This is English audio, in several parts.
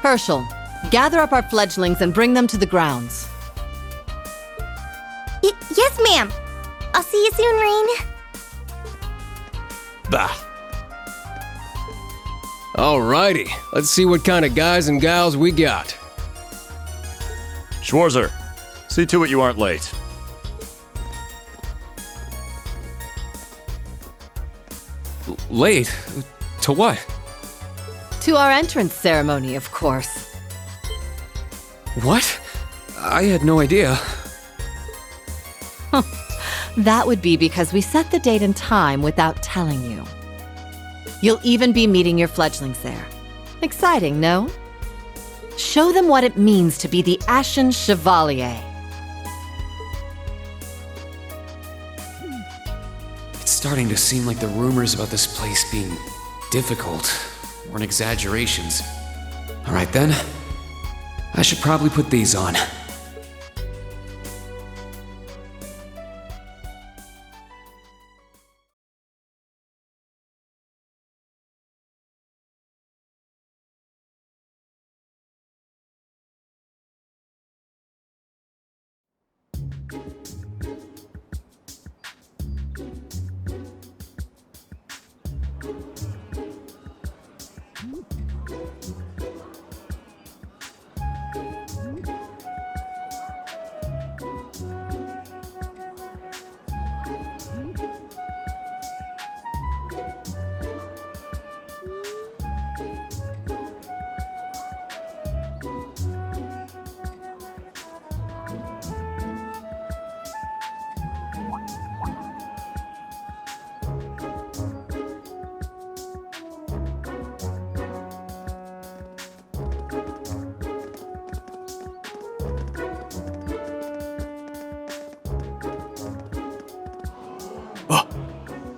Herschel, gather up our fledglings and bring them to the grounds. Yes, ma'am. I'll see you soon, Rain. Bah. Alrighty, let's see what kind of guys and gals we got. Schwarzer, see to it you aren't late. Late? To what? To our entrance ceremony, of course. What? I had no idea. That would be because we set the date and time without telling you. You'll even be meeting your fledglings there. Exciting, no? Show them what it means to be the Ashen Chevalier. It's starting to seem like the rumors about this place being difficult weren't exaggerations. Alright then, I should probably put these on.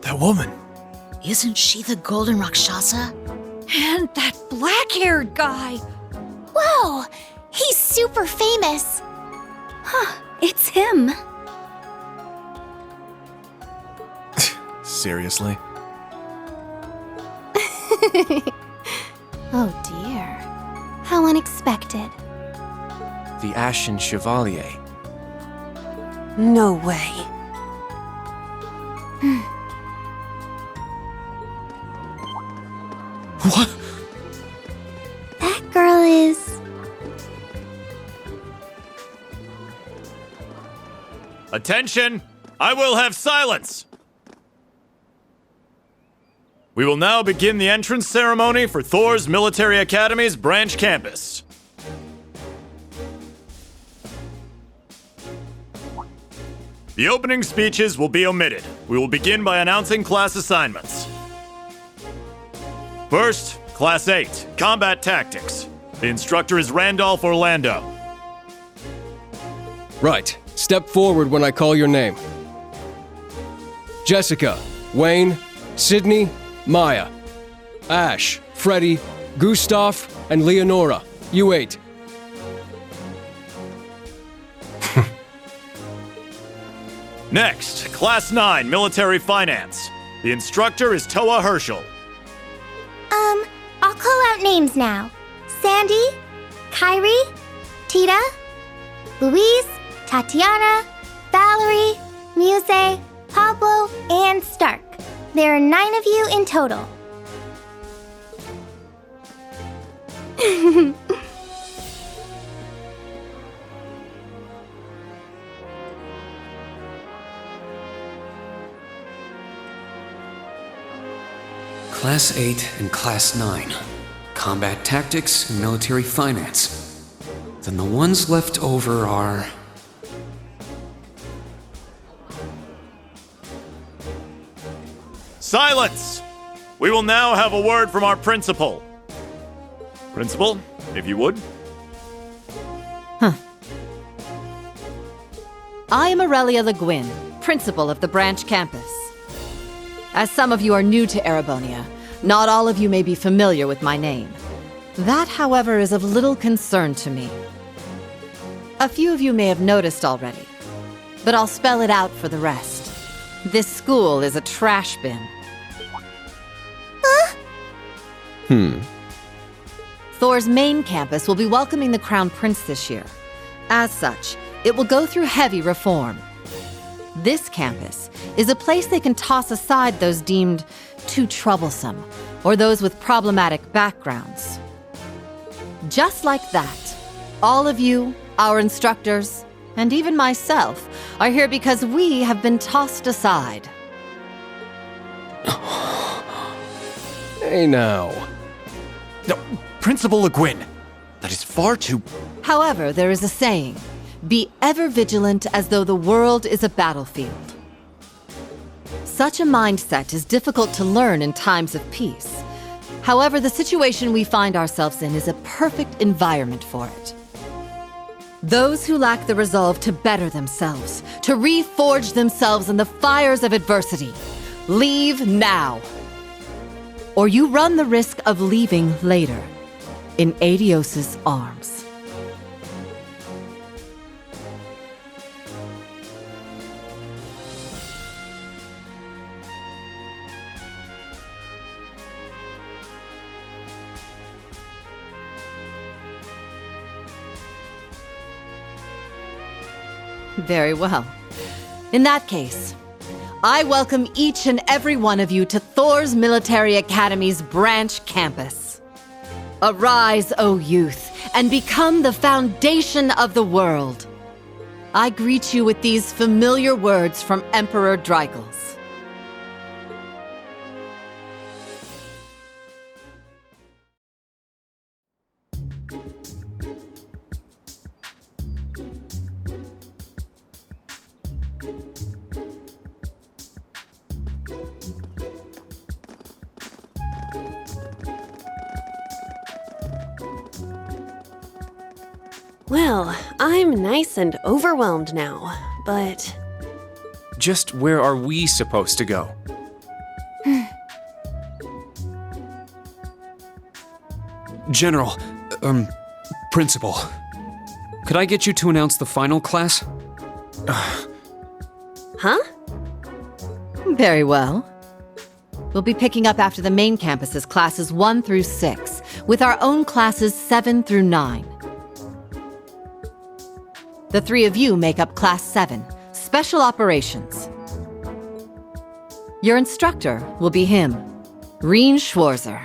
That woman. Isn't she the Golden Rakshasa? And that black-haired guy! Whoa! He's super famous. Huh, it's him. Seriously? Oh dear. How unexpected. The Ashen Chevalier. No way. What? That girl is... Attention! I will have silence! We will now begin the entrance ceremony for Thor's Military Academy's branch campus. The opening speeches will be omitted. We will begin by announcing class assignments. First, Class 8, Combat Tactics. The instructor is Randolph Orlando. Right. Step forward when I call your name. Jessica, Wayne, Sydney, Maya, Ash, Freddie, Gustav, and Leonora. You 8. Next, Class 9, Military Finance. The instructor is Toa Herschel. I'll call out names now. Sandy, Kyrie, Tita, Louise, Tatiana, Valerie, Muse, Pablo, and Stark. There are 9 of you in total. Class 8 and Class 9. Combat Tactics and Military Finance. Then the ones left over are... Silence! We will now have a word from our principal. Principal, if you would. I am Aurelia Le Guin, principal of the branch campus. As some of you are new to Erebonia, not all of you may be familiar with my name. That, however, is of little concern to me. A few of you may have noticed already, but I'll spell it out for the rest. This school is a trash bin. Thor's main campus will be welcoming the Crown Prince this year. As such, it will go through heavy reform. This campus is a place they can toss aside those deemed too troublesome or those with problematic backgrounds. Just like that, all of you, our instructors, and even myself are here because we have been tossed aside. Hey now. No, Principal Le Guin, that is far too... However, there is a saying, be ever vigilant as though the world is a battlefield. Such a mindset is difficult to learn in times of peace. However, the situation we find ourselves in is a perfect environment for it. Those who lack the resolve to better themselves, to reforge themselves in the fires of adversity, leave now. Or you run the risk of leaving later, in Aidios' arms. Very well. In that case, I welcome each and every one of you to Thor's Military Academy's branch campus. Arise, O youth, and become the foundation of the world. I greet you with these familiar words from Emperor Dreigels. Well, I'm nice and overwhelmed now, but... Just where are we supposed to go? General, Principal, could I get you to announce the final class? Huh? Very well. We'll be picking up after the main campus's classes 1 through 6, with our own classes 7 through 9. The 3 of you make up Class 7, Special Operations. Your instructor will be him, Reen Schwarzer.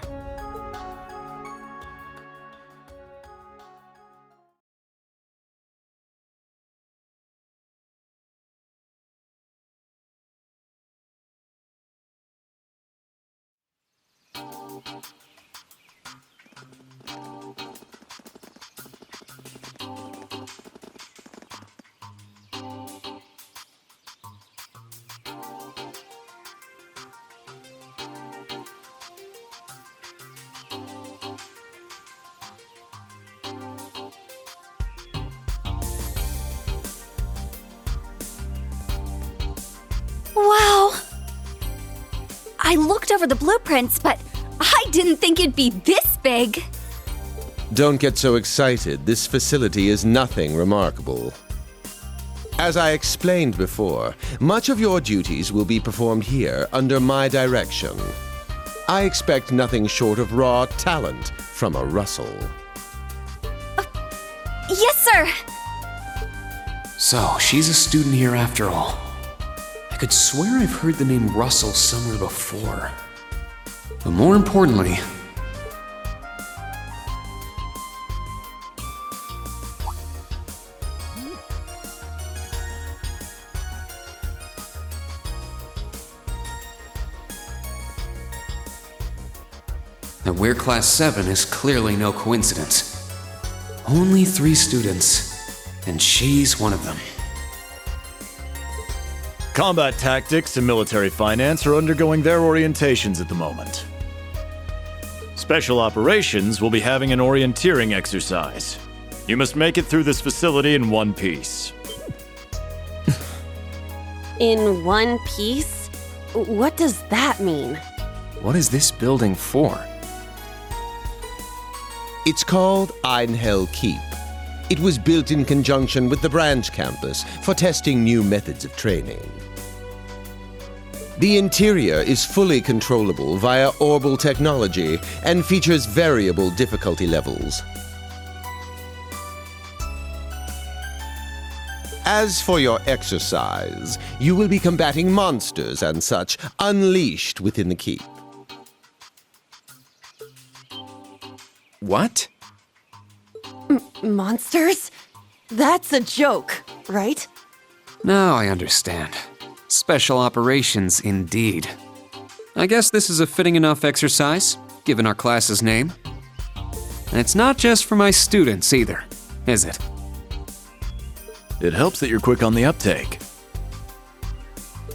Wow! I looked over the blueprints, but I didn't think it'd be this big. Don't get so excited. This facility is nothing remarkable. As I explained before, much of your duties will be performed here under my direction. I expect nothing short of raw talent from a Russell. Yes, sir! So, she's a student here after all. I could swear I've heard the name Russell somewhere before. But more importantly, that we're Class 7 is clearly no coincidence. Only 3 students, and she's one of them. Combat tactics and military finance are undergoing their orientations at the moment. Special operations will be having an orienteering exercise. You must make it through this facility in one piece. In one piece? What does that mean? What is this building for? It's called Einhell Keep. It was built in conjunction with the branch campus for testing new methods of training. The interior is fully controllable via orbal technology and features variable difficulty levels. As for your exercise, you will be combating monsters and such unleashed within the keep. What? Monsters? That's a joke, right? Now I understand. Special operations indeed. I guess this is a fitting enough exercise, given our class's name. And it's not just for my students either, is it? It helps that you're quick on the uptake.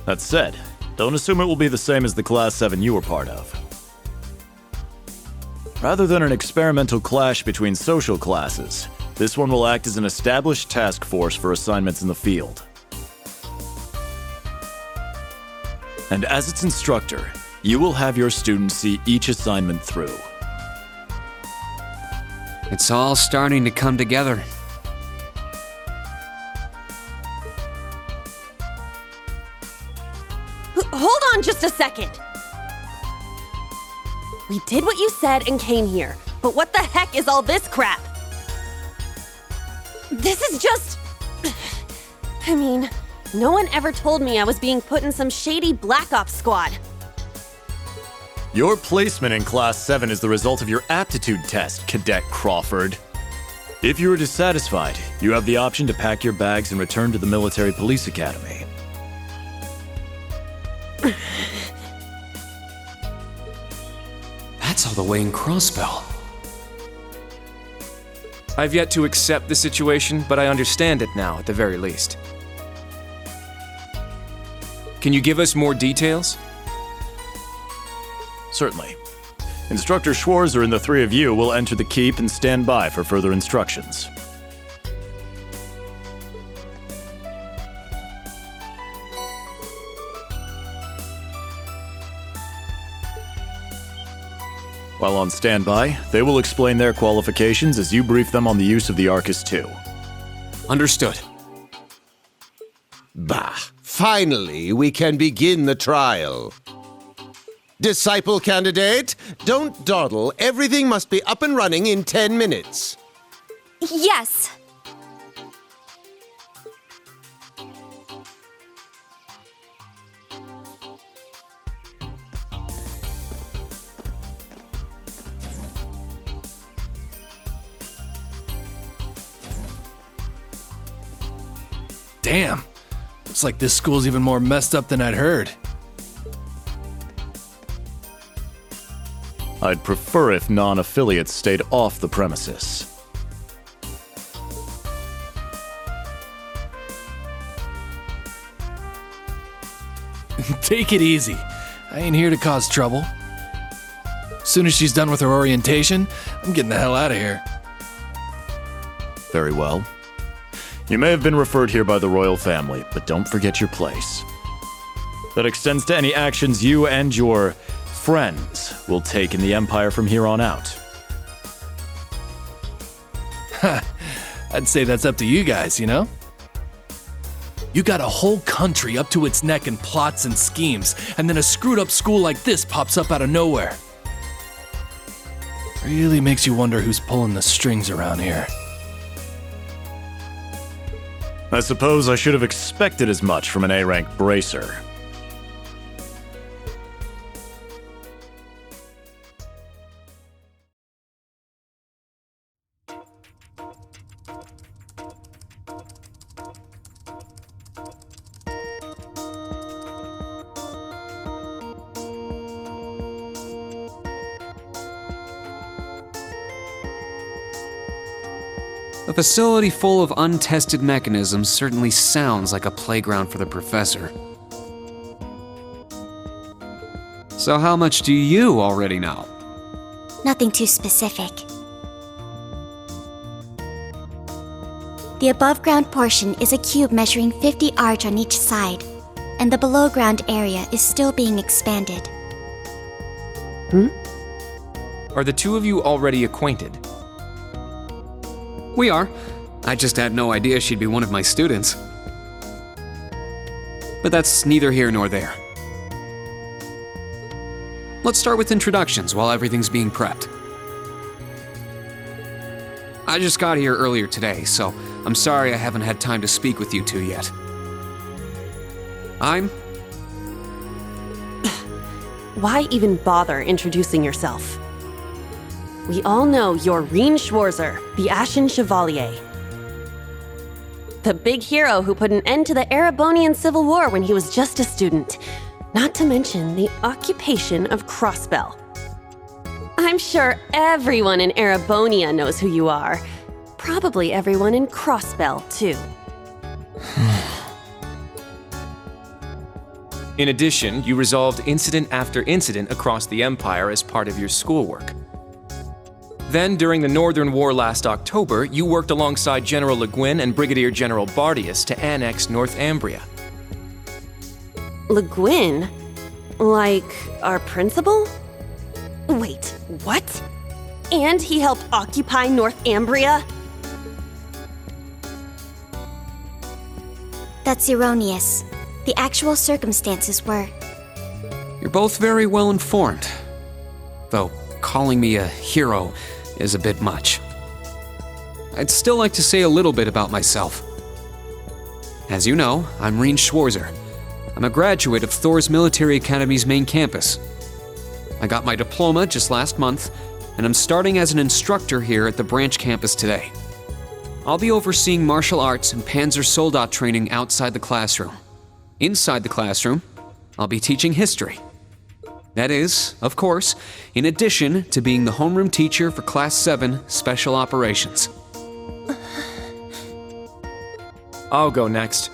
That said, don't assume it will be the same as the Class 7 you were part of. Rather than an experimental clash between social classes, this one will act as an established task force for assignments in the field. And as its instructor, you will have your students see each assignment through. It's all starting to come together. Hold on just a second! We did what you said and came here, but what the heck is all this crap? This is just... I mean, no one ever told me I was being put in some shady Black Ops squad. Your placement in Class 7 is the result of your aptitude test, Cadet Crawford. If you are dissatisfied, you have the option to pack your bags and return to the Military Police Academy. That's all the way in Crossbell. I've yet to accept the situation, but I understand it now, at the very least. Can you give us more details? Certainly. Instructor Schwarzer and the three of you will enter the keep and stand by for further instructions. While on standby, they will explain their qualifications as you brief them on the use of the Arcus II. Understood. Bah! Finally, we can begin the trial. Disciple candidate, don't dawdle. Everything must be up and running in 10 minutes. Yes. Damn. Looks like this school's even more messed up than I'd heard. I'd prefer if non-affiliates stayed off the premises. Take it easy. I ain't here to cause trouble. As soon as she's done with her orientation, I'm getting the hell out of here. Very well. You may have been referred here by the royal family, but don't forget your place. That extends to any actions you and your friends will take in the Empire from here on out. I'd say that's up to you guys, you know? You got a whole country up to its neck in plots and schemes, and then a screwed up school like this pops up out of nowhere. Really makes you wonder who's pulling the strings around here. I suppose I should have expected as much from an A-rank bracer. A facility full of untested mechanisms certainly sounds like a playground for the professor. So how much do you already know? Nothing too specific. The above-ground portion is a cube measuring 50 arch on each side, and the below-ground area is still being expanded. Are the two of you already acquainted? We are. I just had no idea she'd be one of my students. But that's neither here nor there. let's start with introductions while everything's being prepped. I just got here earlier today, so I'm sorry I haven't had time to speak with you two yet. Why even bother introducing yourself? We all know you're Rien Schwarzer, the Ashen Chevalier. The big hero who put an end to the Erebonian Civil War when he was just a student. Not to mention the occupation of Crossbell. I'm sure everyone in Erebonia knows who you are. Probably everyone in Crossbell, too. In addition, you resolved incident after incident across the Empire as part of your schoolwork. Then, during the Northern War last October, you worked alongside General Le Guin and Brigadier General Bardius to annex Northumbria. Le Guin? Like, our principal? Wait, what? And he helped occupy Northumbria? That's erroneous. The actual circumstances were. You're both very well informed. Though calling me a hero is a bit much. I'd still like to say a little bit about myself. As you know, I'm Rien Schwarzer. I'm a graduate of Thor's Military Academy's main campus. I got my diploma just last month, and I'm starting as an instructor here at the branch campus today. I'll be overseeing martial arts and Panzersoldat training outside the classroom. Inside the classroom, I'll be teaching history. That is, of course, in addition to being the homeroom teacher for Class 7 Special Operations. I'll go next.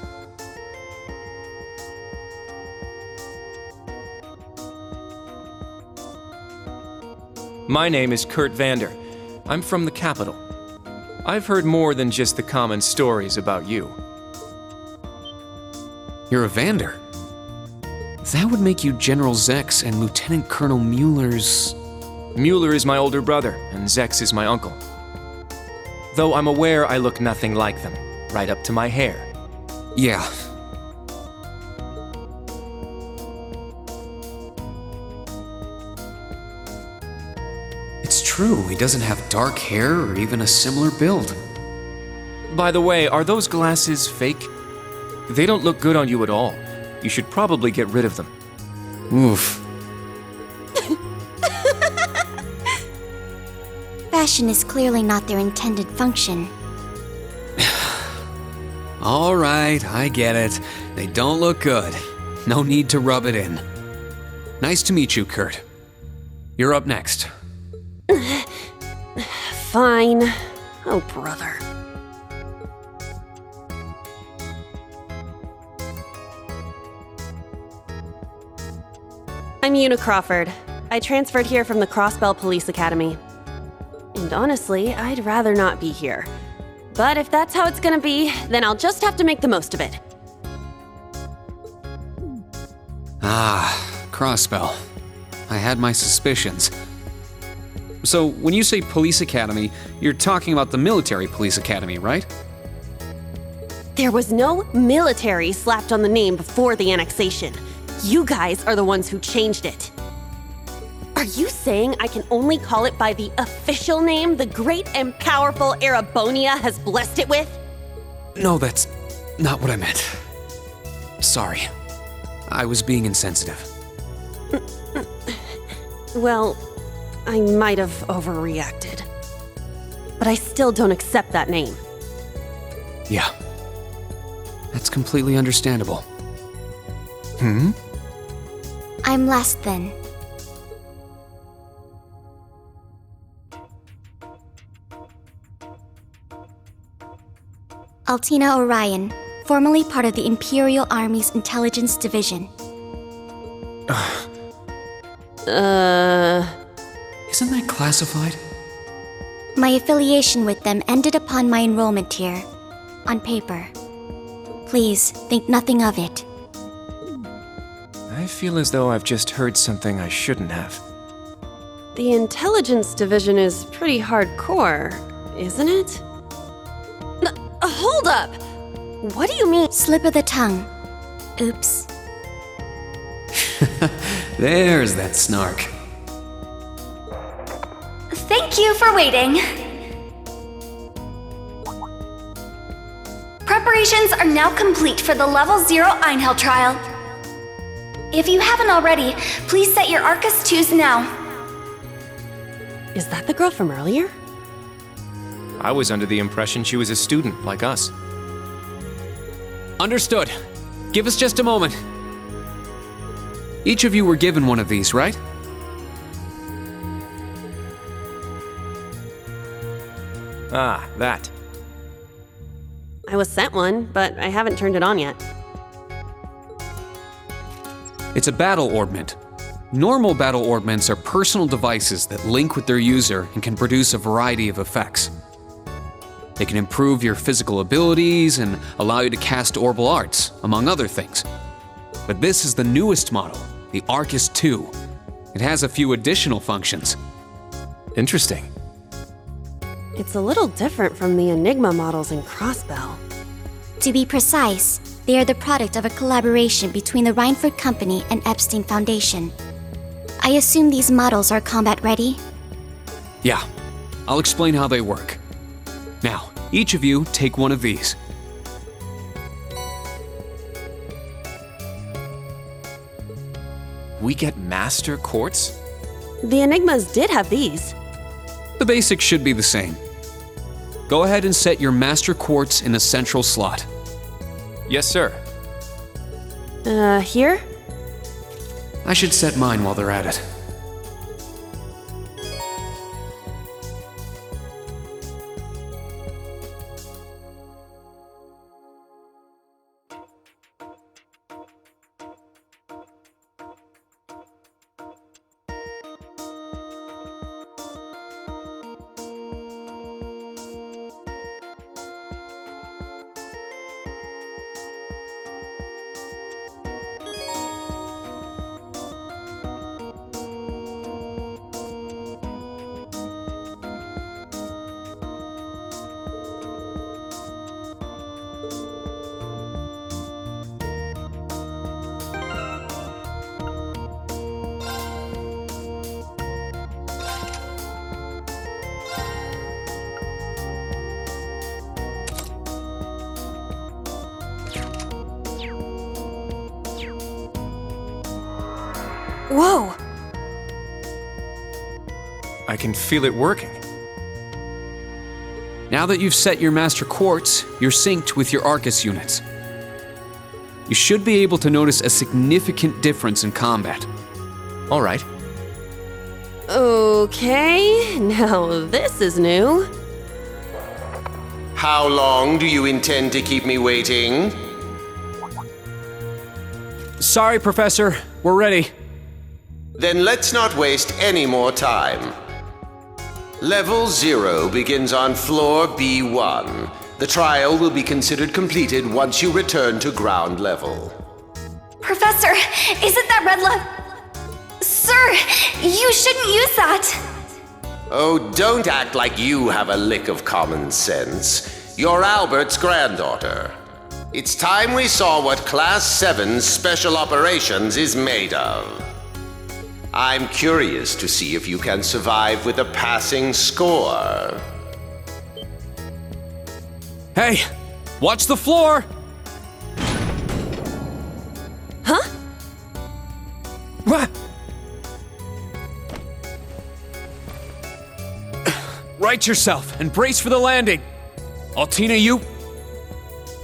My name is Kurt Vander. I'm from the capital. I've heard more than just the common stories about you. You're a Vander. That would make you General Zex and Lieutenant Colonel Mueller's... Mueller is my older brother, and Zex is my uncle. Though I'm aware I look nothing like them, right up to my hair. Yeah. It's true, he doesn't have dark hair or even a similar build. By the way, are those glasses fake? They don't look good on you at all. You should probably get rid of them. Oof. Fashion is clearly not their intended function. All right, I get it. They don't look good. No need to rub it in. Nice to meet you, Kurt. You're up next. Fine. Oh, brother. I'm Una Crawford. I transferred here from the Crossbell Police Academy. And honestly, I'd rather not be here. But if that's how it's gonna be, then I'll just have to make the most of it. Ah, Crossbell. I had my suspicions. So, when you say police academy, you're talking about the military police academy, right? There was no military slapped on the name before the annexation. You guys are the ones who changed it. Are you saying I can only call it by the official name the great and powerful Erebonia has blessed it with? No, that's not what I meant. Sorry. I was being insensitive. Well, I might have overreacted. But I still don't accept that name. Yeah. That's completely understandable. I'm last then. Altina Orion, formerly part of the Imperial Army's Intelligence Division. Isn't that classified? My affiliation with them ended upon my enrollment here, on paper. Please, think nothing of it. I feel as though I've just heard something I shouldn't have. The Intelligence Division is pretty hardcore, isn't it? Hold up! What do you mean? Slip of the tongue. Oops. There's that snark. Thank you for waiting. Preparations are now complete for the Level 0 Einhell trial. If you haven't already, please set your Arcus 2s now. Is that the girl from earlier? I was under the impression she was a student like us. Understood. Give us just a moment. Each of you were given one of these, right? Ah, that. I was sent one, but I haven't turned it on yet. It's a battle orbment. Normal battle orbments are personal devices that link with their user and can produce a variety of effects. They can improve your physical abilities and allow you to cast orbal arts, among other things. But this is the newest model, the Arcus 2. It has a few additional functions. Interesting. It's a little different from the Enigma models in Crossbell. To be precise, they are the product of a collaboration between the Reinford Company and Epstein Foundation. I assume these models are combat ready? Yeah, I'll explain how they work. Now, each of you take one of these. We get Master Quartz? The Enigmas did have these. The basics should be the same. Go ahead and set your Master Quartz in the central slot. Yes, sir. Here? I should set mine while they're at it. Whoa! I can feel it working. Now that you've set your Master Quartz, you're synced with your Arcus units. You should be able to notice a significant difference in combat. All right. Okay, now this is new. How long do you intend to keep me waiting? Sorry, Professor. We're ready. Then let's not waste any more time. Level 0 begins on floor B1. The trial will be considered completed once you return to ground level. Professor, isn't that red light? Sir, you shouldn't use that. Oh, don't act like you have a lick of common sense. You're Albert's granddaughter. It's time we saw what Class 7's Special Operations is made of. I'm curious to see if you can survive with a passing score. Hey, watch the floor! Huh? What? Right yourself and brace for the landing. Altina, you?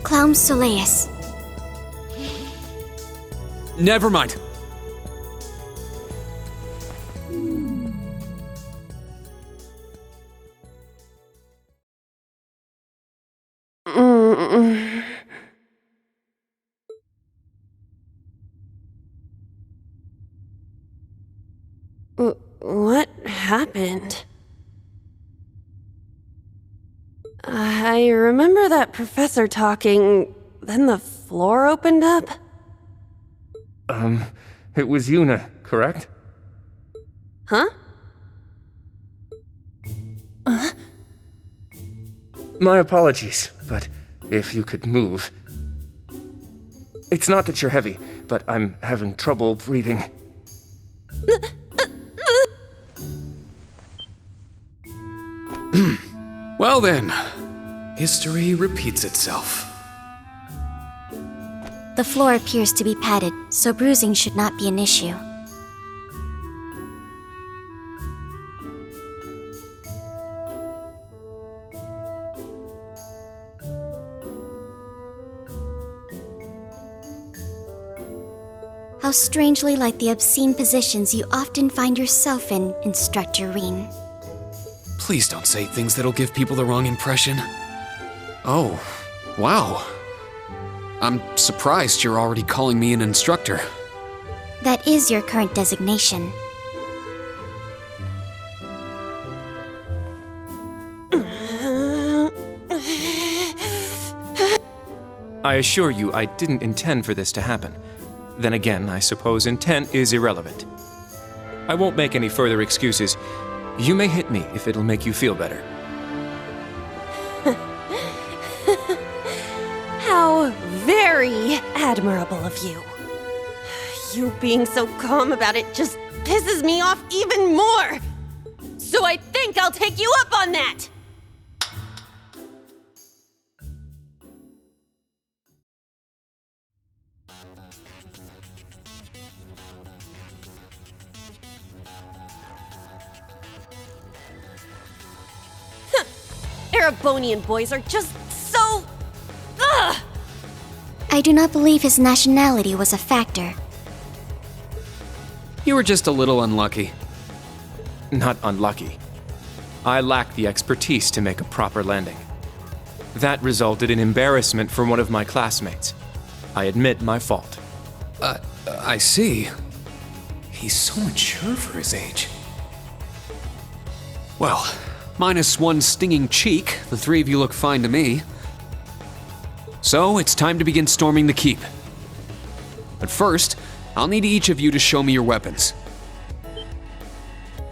Clown Soleus. Never mind. What happened? I remember that professor talking, then the floor opened up. It was Yuna, correct? Huh? My apologies, but if you could move. It's not that you're heavy, but I'm having trouble breathing. Well then, history repeats itself. The floor appears to be padded, so bruising should not be an issue. How strangely like the obscene positions you often find yourself in, Instructor Reen. Please don't say things that'll give people the wrong impression. Oh, wow. I'm surprised you're already calling me an instructor. That is your current designation. I assure you, I didn't intend for this to happen. Then again, I suppose intent is irrelevant. I won't make any further excuses. You may hit me if it'll make you feel better. How very admirable of you. You being so calm about it just pisses me off even more. So I think I'll take you up on that. Erebonian boys are just so... Ugh! I do not believe his nationality was a factor. You were just a little unlucky. Not unlucky. I lacked the expertise to make a proper landing. That resulted in embarrassment for one of my classmates. I admit my fault. I see. He's so mature for his age. Well, minus one stinging cheek, the three of you look fine to me. So, it's time to begin storming the keep. But first, I'll need each of you to show me your weapons.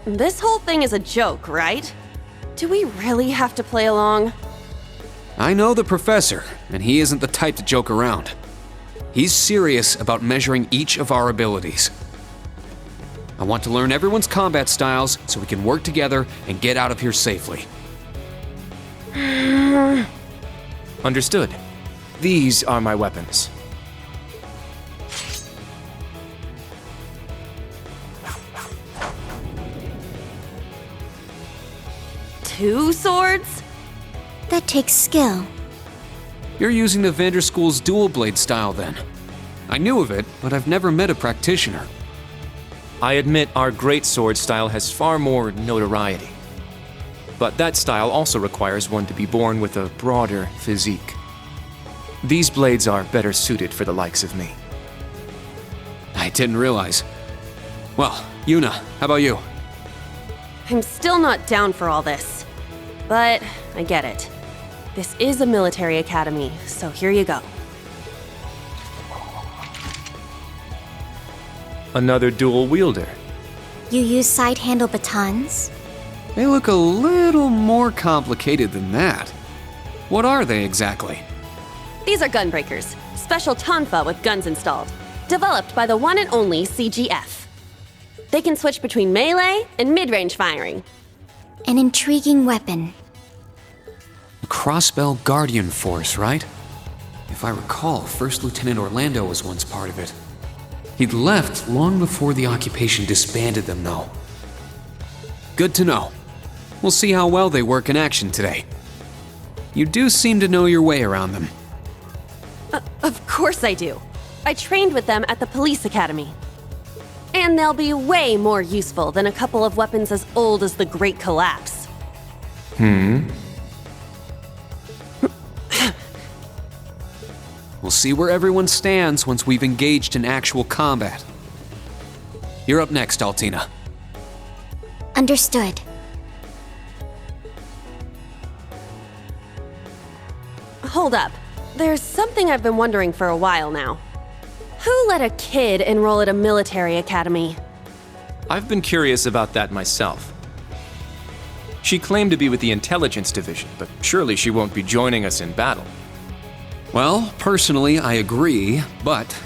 This whole thing is a joke, right? Do we really have to play along? I know the professor, and he isn't the type to joke around. He's serious about measuring each of our abilities. I want to learn everyone's combat styles so we can work together and get out of here safely. Understood. These are my weapons. Two swords? That takes skill. You're using the Vanderschool's dual blade style then. I knew of it, but I've never met a practitioner. I admit our great sword style has far more notoriety. But that style also requires one to be born with a broader physique. These blades are better suited for the likes of me. I didn't realize. Well, Yuna, how about you? I'm still not down for all this. But I get it. This is a military academy, so here you go. Another dual wielder. You use side-handle batons? They look a little more complicated than that. What are they exactly? These are gunbreakers, special tonfa with guns installed, developed by the one and only CGF. They can switch between melee and mid-range firing. An intriguing weapon. The Crossbell Guardian Force, right? If I recall, First Lieutenant Orlando was once part of it. He'd left long before the occupation disbanded them, though. Good to know. We'll see how well they work in action today. You do seem to know your way around them. Of course I do. I trained with them at the police academy. And they'll be way more useful than a couple of weapons as old as the Great Collapse. We'll see where everyone stands once we've engaged in actual combat. You're up next, Altina. Understood. Hold up. There's something I've been wondering for a while now. Who let a kid enroll at a military academy? I've been curious about that myself. She claimed to be with the intelligence division, but surely she won't be joining us in battle. Well, personally, I agree, but...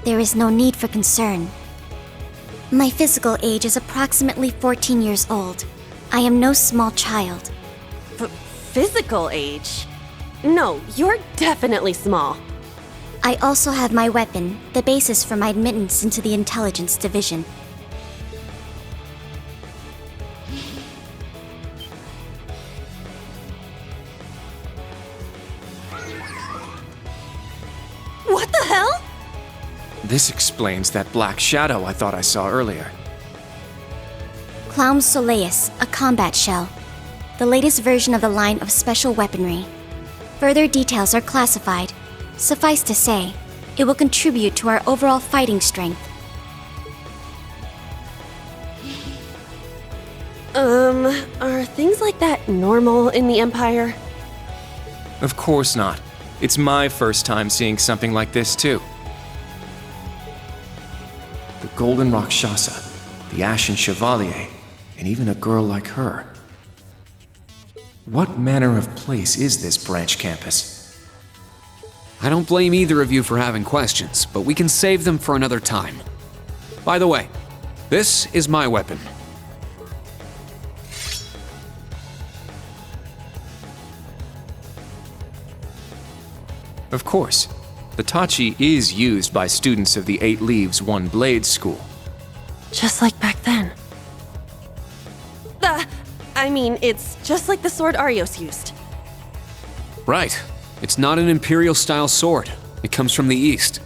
There is no need for concern. My physical age is approximately 14 years old. I am no small child. physical age. No, you're definitely small. I also have my weapon, the basis for my admittance into the Intelligence Division. What the hell? This explains that black shadow I thought I saw earlier. Clown Soleus, a combat shell. The latest version of the line of special weaponry. Further details are classified. Suffice to say, it will contribute to our overall fighting strength. Are things like that normal in the Empire? Of course not. It's my first time seeing something like this, too. The Golden Rakshasa, the Ashen Chevalier, and even a girl like her. What manner of place is this branch campus? I don't blame either of you for having questions, but we can save them for another time. By the way, this is my weapon. Of course, the Tachi is used by students of the 8 Leaves, 1 Blade school. Just like back then. It's just like the sword Arios used. Right. It's not an Imperial-style sword. It comes from the East.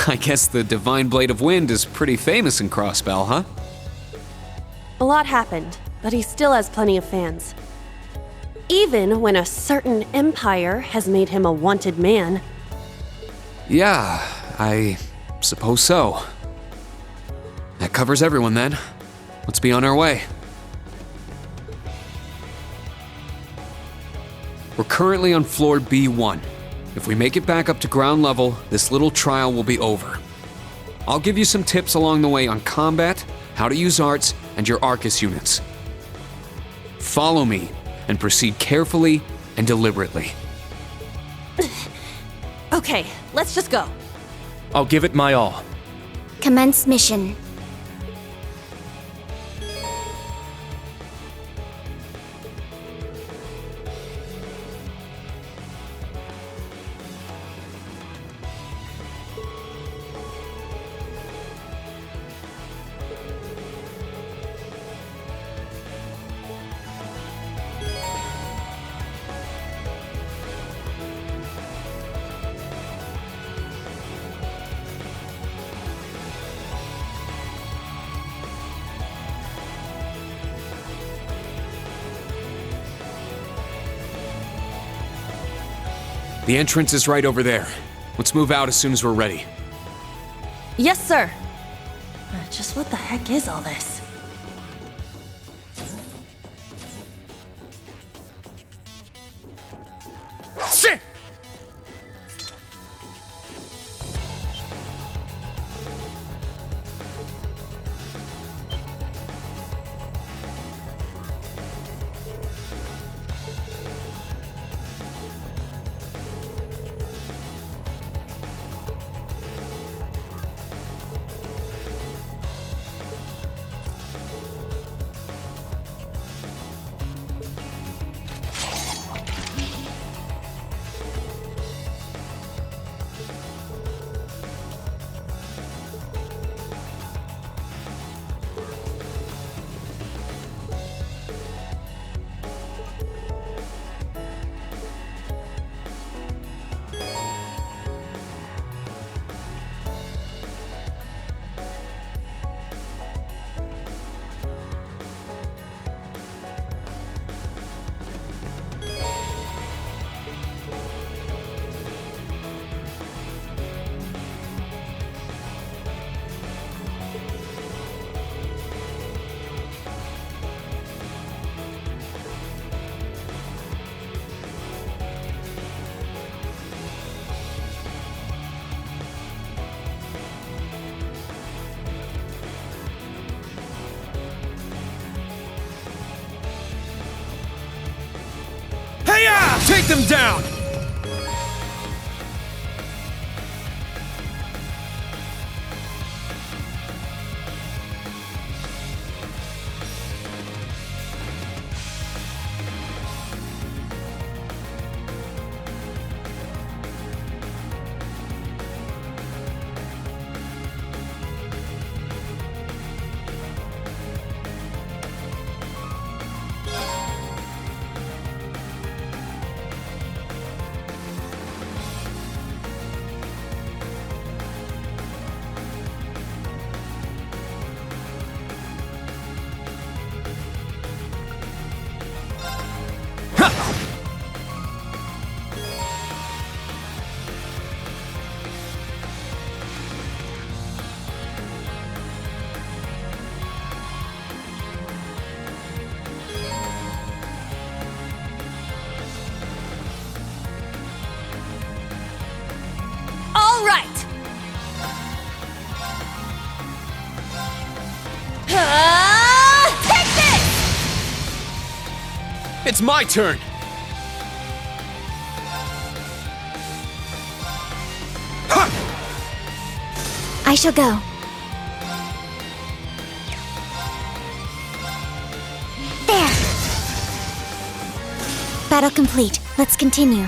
I guess the Divine Blade of Wind is pretty famous in Crossbell, huh? A lot happened, but he still has plenty of fans. Even when a certain empire has made him a wanted man. Yeah, I suppose so. That covers everyone then. Let's be on our way. We're currently on floor B1. If we make it back up to ground level, this little trial will be over. I'll give you some tips along the way on combat, how to use arts, and your Arcus units. Follow me and proceed carefully and deliberately. Okay, let's just go. I'll give it my all. Commence mission. The entrance is right over there. Let's move out as soon as we're ready. Yes, sir. Just what the heck is all this? Shit! Take them down! It's my turn! I shall go. There! Battle complete. Let's continue.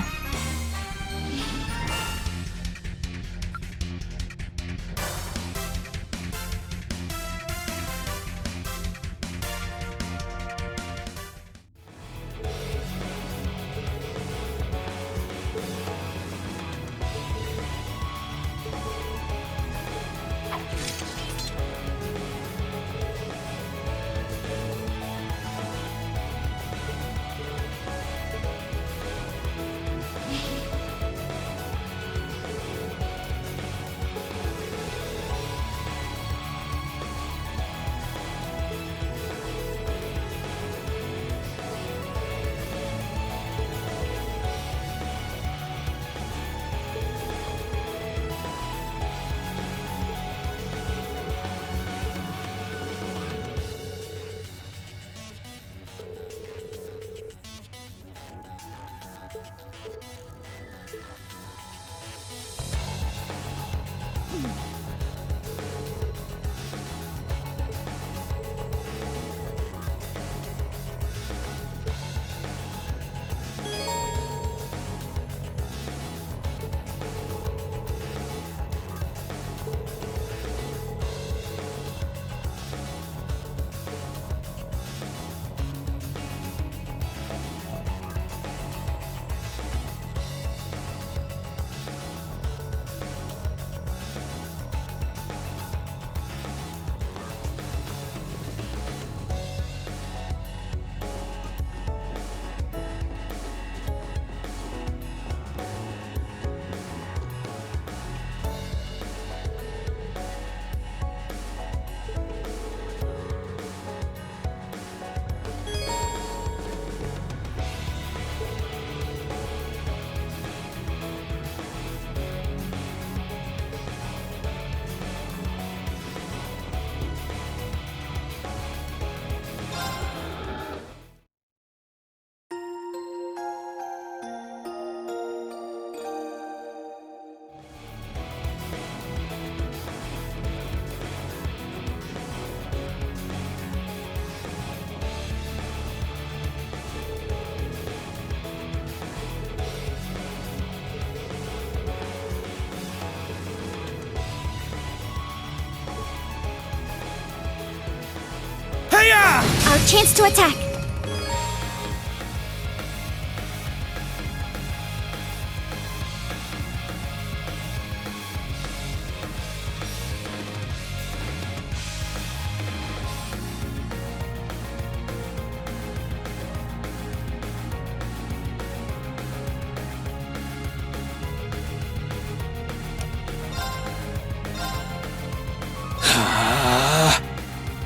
Our chance to attack!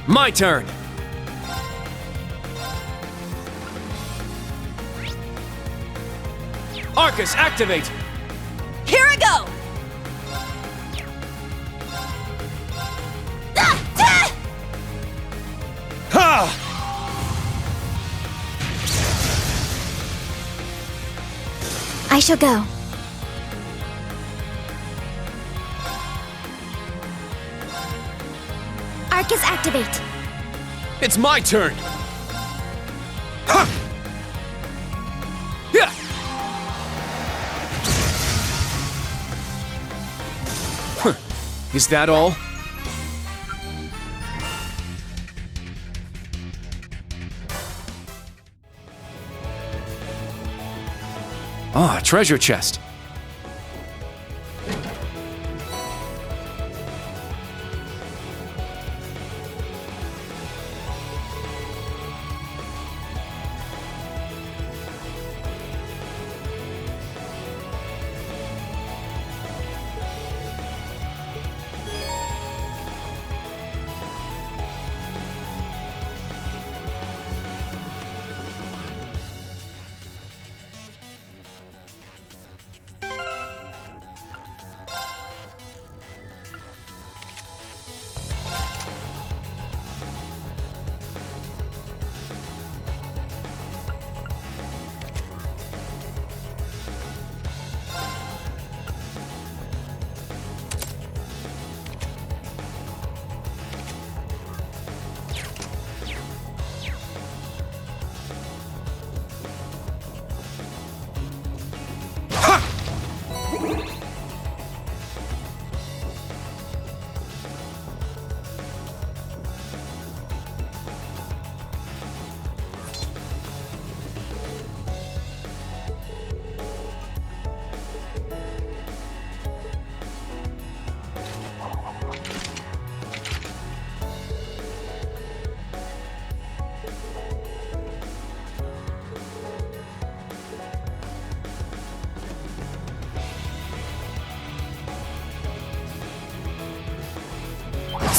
My turn! Arcus, activate! Here I go! Ha! I shall go. Arcus, activate! It's my turn! Ha! Yeah! Is that all? Ah, treasure chest.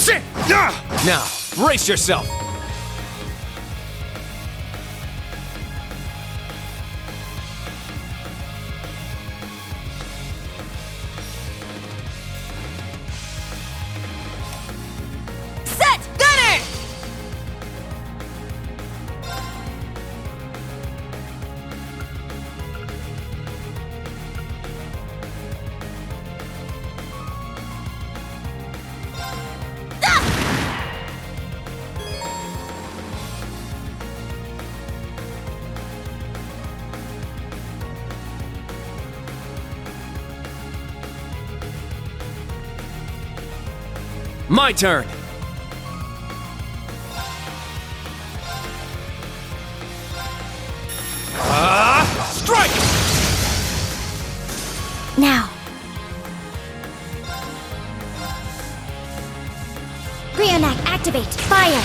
Sit! Now, brace yourself! Set! Gunner! My turn! Strike! Now. Brionac, activate. Fire.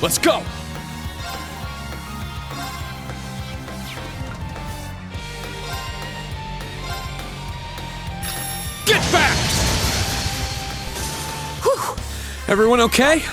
Let's go! Get back! Whew. Everyone okay?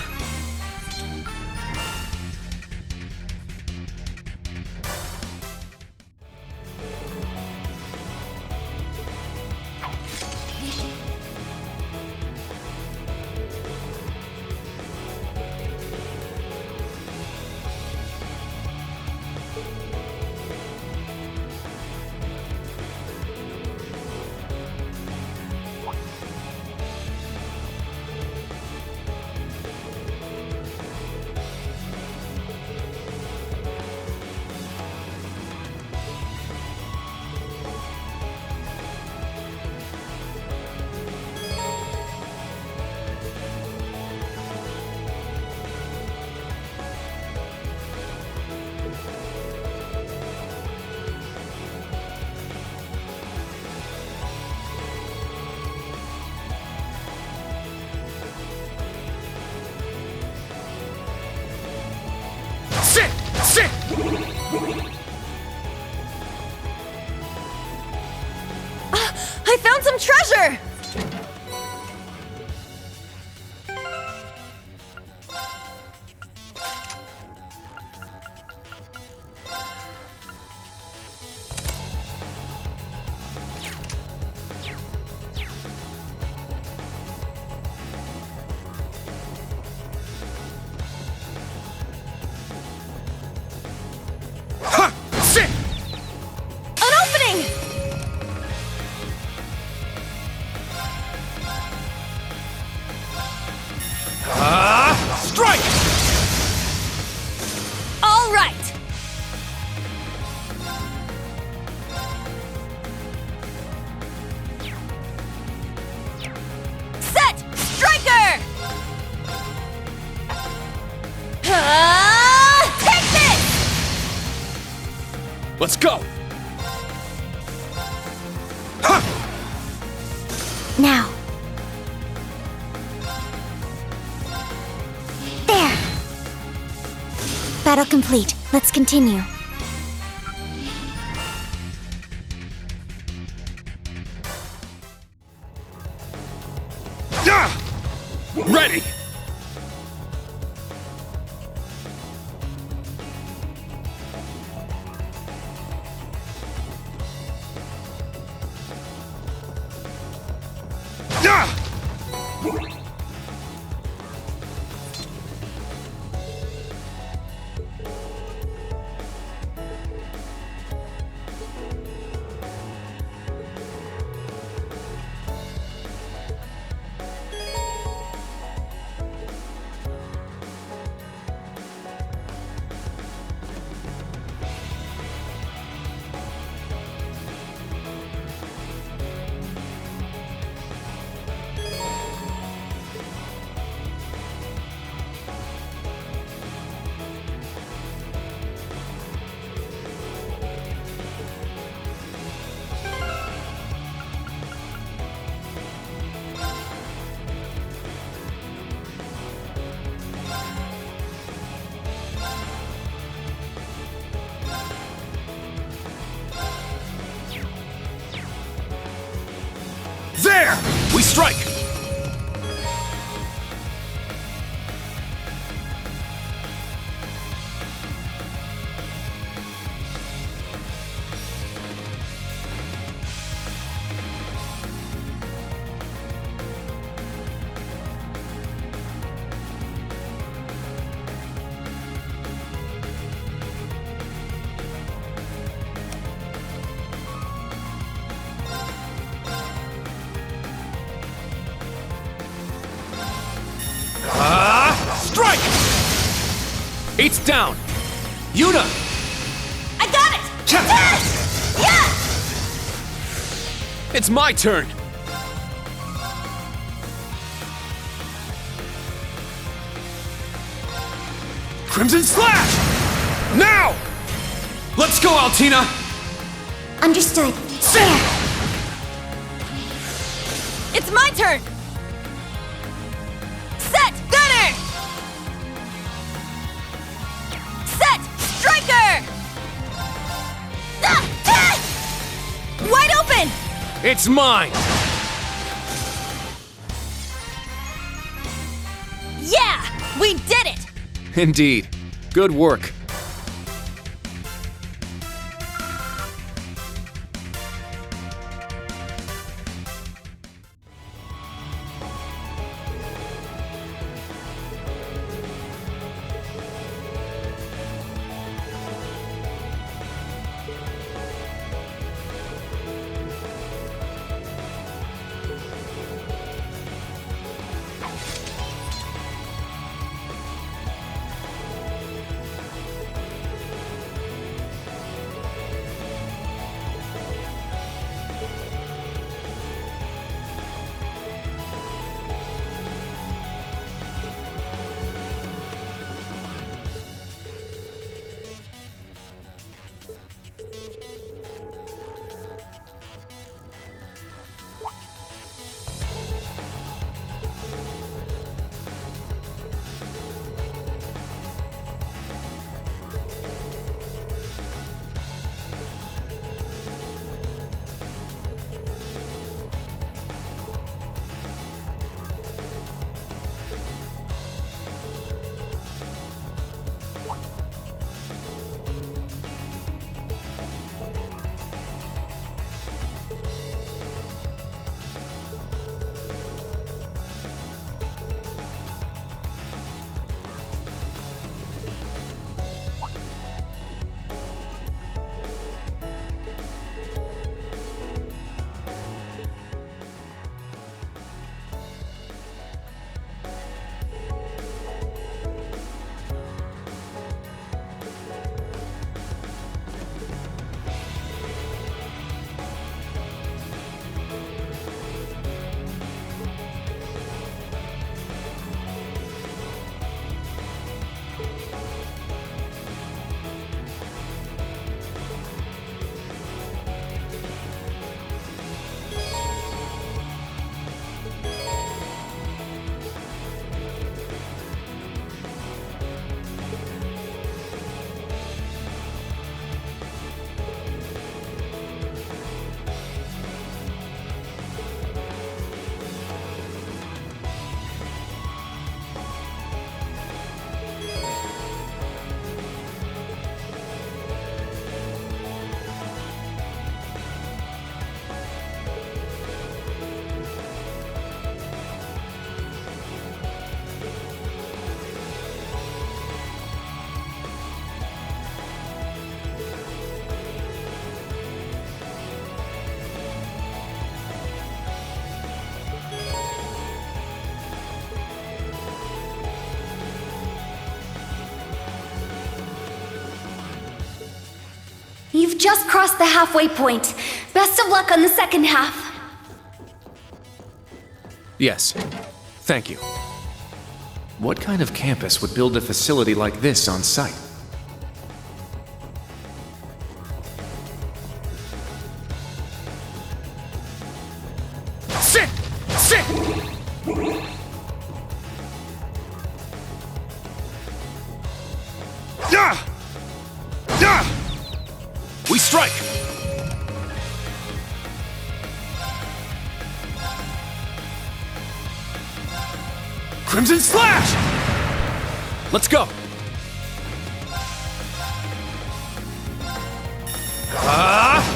Sit! Sit! I found some treasure! Ha! Sit! An opening! Strike! All right! Set! Striker! Take this! Let's go! Now. There. Battle complete. Let's continue. Ready! There! We strike! Strike! 8's down! Yuna! I got it! Yes! Yes! It's my turn! Crimson Slash! Now! Let's go, Altina! Understood. There! It's my turn! Set! Gunner! Set! Striker! Wide open! It's mine! Yeah! We did it! Indeed. Good work. You've just crossed the halfway point. Best of luck on the second half. Yes. Thank you. What kind of campus would build a facility like this on site? Sit! Sit! Yeah! Yeah! We strike! Crimson Slash! Let's go!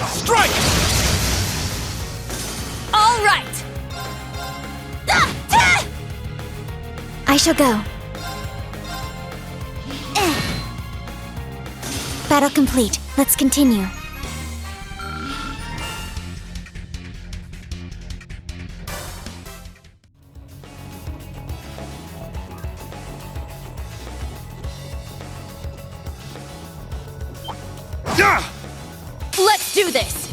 Strike! All right! I shall go. Battle complete. Let's continue. Let's do this!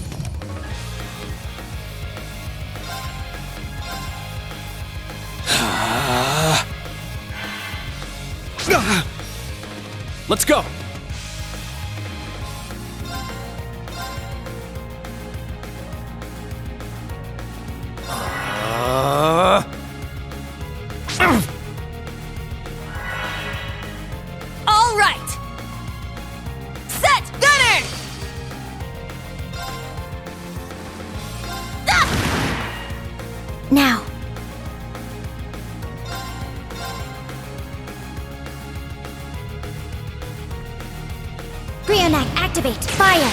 Let's go! All right! Set! Gunner! Now. Brionac, activate. Fire.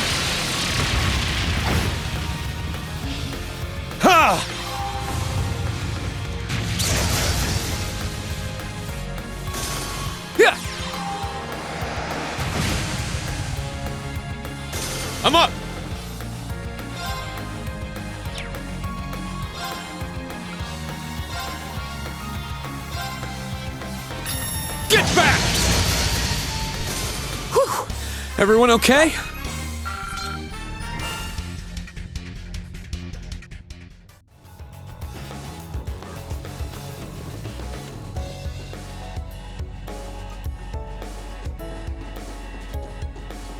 Ha! Yeah! I'm up! Get back! Whew. Everyone okay?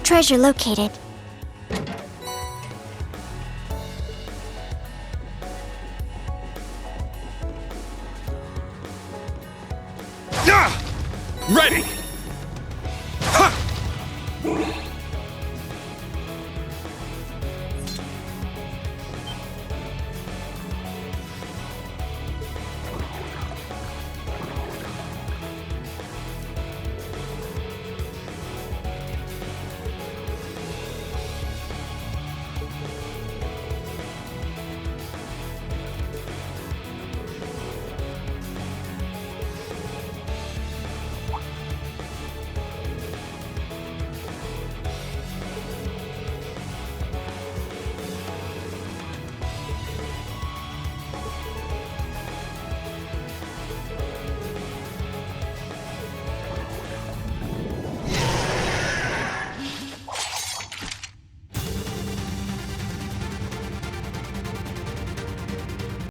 Treasure located. Ready! Ha!